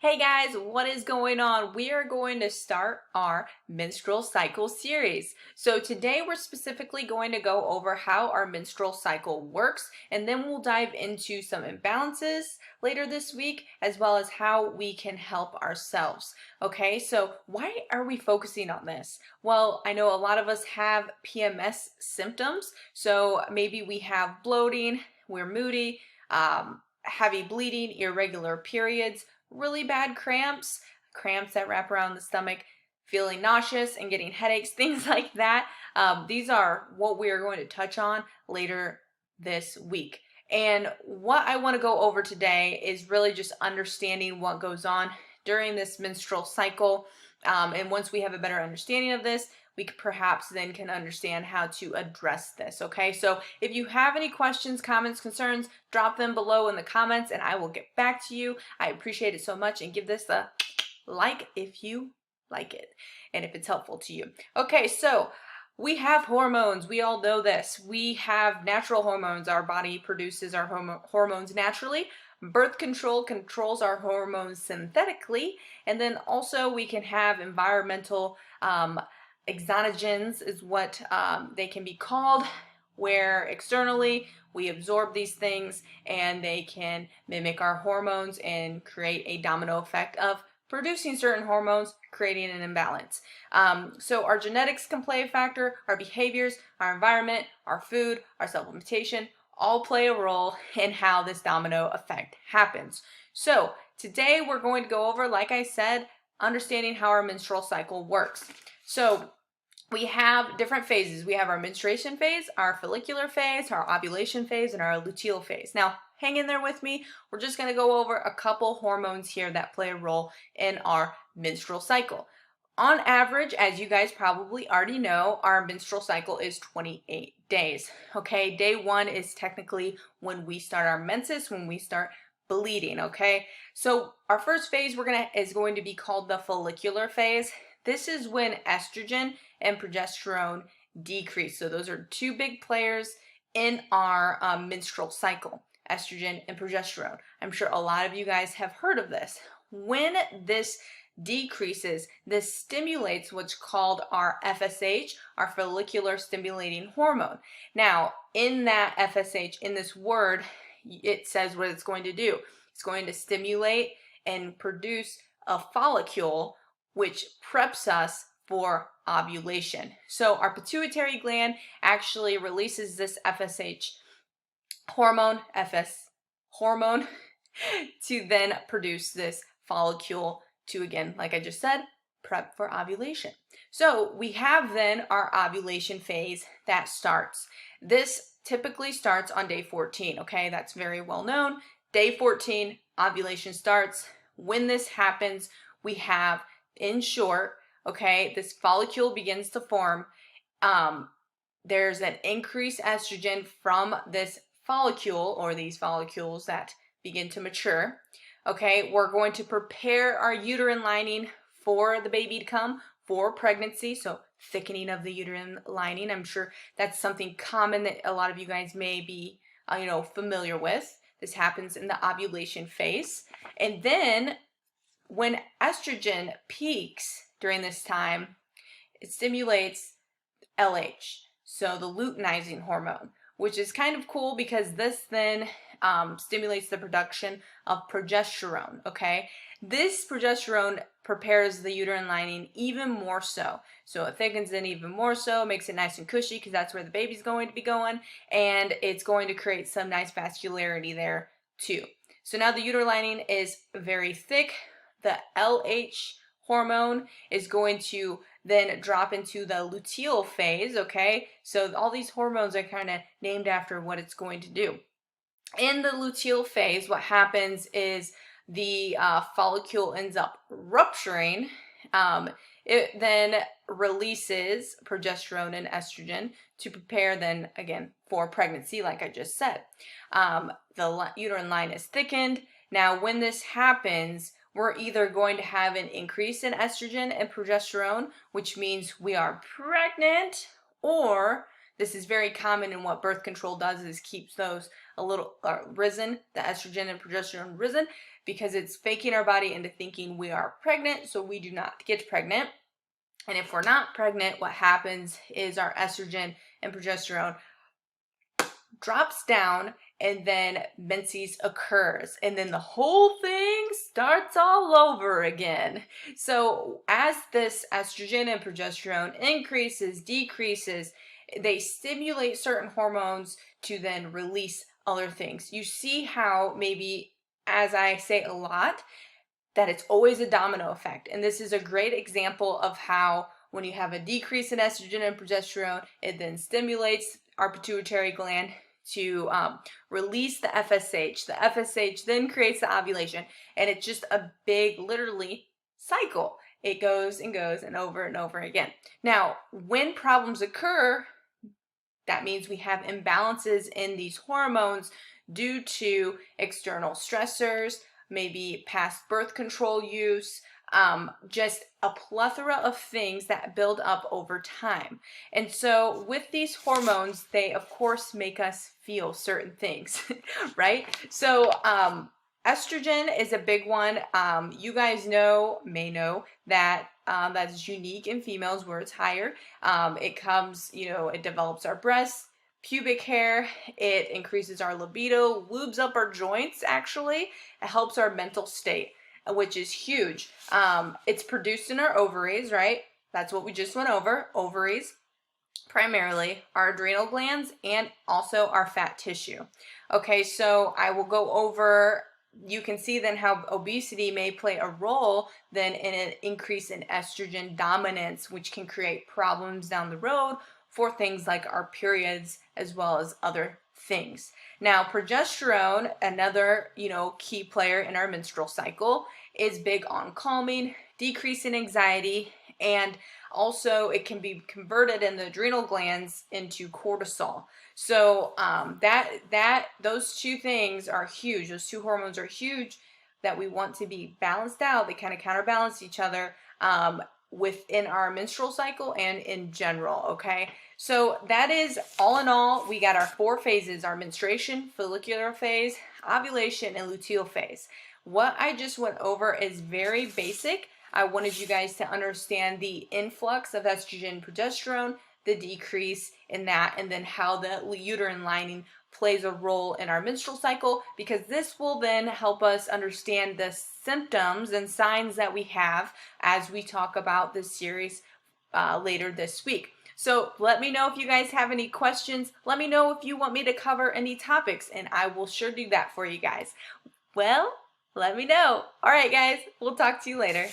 Hey guys, what is going on? We are going to start our menstrual cycle series. So today we're specifically going to go over how our menstrual cycle works, and then we'll dive into some imbalances later this week, as well as how we can help ourselves. Okay, so why are we focusing on this? Well, I know a lot of us have PMS symptoms, so maybe we have bloating, we're moody, heavy bleeding, irregular periods, really bad cramps that wrap around the stomach, feeling nauseous and getting headaches, things like that. These are what we are going to touch on later this week. And what I want to go over today is really just understanding what goes on during this menstrual cycle. And once we have a better understanding of this, we could perhaps then can understand how to address this. Okay, so if you have any questions, comments, concerns, drop them below in the comments and I will get back to you. I appreciate it so much, and give this a like if you like it and if it's helpful to you. Okay, so we have hormones. We all know this. We have natural hormones. Our body produces our hormones naturally. Birth control controls our hormones synthetically. And then also we can have environmental exonogens is what they can be called, where externally we absorb these things and they can mimic our hormones and create a domino effect of producing certain hormones, creating an imbalance. So our genetics can play a factor, our behaviors, our environment, our food, our supplementation, all play a role in how this domino effect happens. So today we're going to go over, like I said, understanding how our menstrual cycle works. So we have different phases. We have our menstruation phase, our follicular phase, our ovulation phase, and our luteal phase. Now, hang in there with me. We're just going to go over a couple hormones here that play a role in our menstrual cycle. On average, as you guys probably already know, our menstrual cycle is 28 days. Okay, day one is technically when we start our menses, when we start bleeding. Okay, so our first phase is going to be called the follicular phase. This is when estrogen and progesterone decrease. So those are two big players in our menstrual cycle, estrogen and progesterone. I'm sure a lot of you guys have heard of this. When this decreases, this stimulates what's called our FSH, our follicular stimulating hormone. Now, in that FSH, in this word, it says what it's going to do. It's going to stimulate and produce a follicle, which preps us for ovulation. So our pituitary gland actually releases this FSH hormone, to then produce this follicle to, again, like I just said, prep for ovulation. So we have then our ovulation phase that starts. This typically starts on day 14, okay? That's very well known. Day 14, ovulation starts. When this happens, we have, in short, okay, this follicle begins to form. There's an increased estrogen from this follicle, or these follicles that begin to mature. Okay, we're going to prepare our uterine lining for the baby to come, for pregnancy. So thickening of the uterine lining. I'm sure that's something common that a lot of you guys may be familiar with. This happens in the ovulation phase. And then when estrogen peaks during this time, it stimulates LH, so the luteinizing hormone, which is kind of cool because this then stimulates the production of progesterone, okay? This progesterone prepares the uterine lining even more so. So it thickens it even more so, makes it nice and cushy because that's where the baby's going to be going, and it's going to create some nice vascularity there too. So now the uterine lining is very thick. The LH hormone is going to then drop into the luteal phase, okay? So all these hormones are kind of named after what it's going to do. In the luteal phase, what happens is the follicle ends up rupturing. It then releases progesterone and estrogen to prepare then, again, for pregnancy, like I just said. The uterine line is thickened. Now, when this happens, we're either going to have an increase in estrogen and progesterone, which means we are pregnant, or this is very common, and what birth control does is keeps those a little risen, the estrogen and progesterone risen. because it's faking our body into thinking we are pregnant, so we do not get pregnant. And if we're not pregnant, what happens is our estrogen and progesterone drops down, and then menses occurs, and then the whole thing starts all over again. So as this estrogen and progesterone increases, decreases, they stimulate certain hormones to then release other things. You see how maybe, as I say a lot, that it's always a domino effect. And this is a great example of how when you have a decrease in estrogen and progesterone, it then stimulates our pituitary gland to release the FSH. The FSH then creates the ovulation, and it's just a big, literally, cycle. It goes and goes and over again. Now, when problems occur, that means we have imbalances in these hormones due to external stressors, maybe past birth control use, just a plethora of things that build up over time. And so with these hormones, they of course make us feel certain things, right? So estrogen is a big one. You guys may know that that's unique in females where it's higher. It comes, it develops our breasts, pubic hair, it increases our libido, lubes up our joints actually, it helps our mental state, which is huge. It's produced in our ovaries, right? That's what we just went over, ovaries, primarily our adrenal glands, and also our fat tissue. Okay, so I will go over, you can see then how obesity may play a role then in an increase in estrogen dominance, which can create problems down the road for things like our periods as well as other things. Now, progesterone, another, key player in our menstrual cycle, is big on calming, decreasing anxiety, and also it can be converted in the adrenal glands into cortisol. So those two things are huge. Those two hormones are huge that we want to be balanced out. They kind of counterbalance each other within our menstrual cycle and in general, okay? So that is, all in all, we got our 4 phases, our menstruation, follicular phase, ovulation, and luteal phase. What I just went over is very basic. I wanted you guys to understand the influx of estrogen, progesterone, the decrease in that, and then how the uterine lining plays a role in our menstrual cycle, because this will then help us understand the symptoms and signs that we have as we talk about this series later this week. So let me know if you guys have any questions. Let me know if you want me to cover any topics, and I will sure do that for you guys. Well, let me know. All right, guys, we'll talk to you later.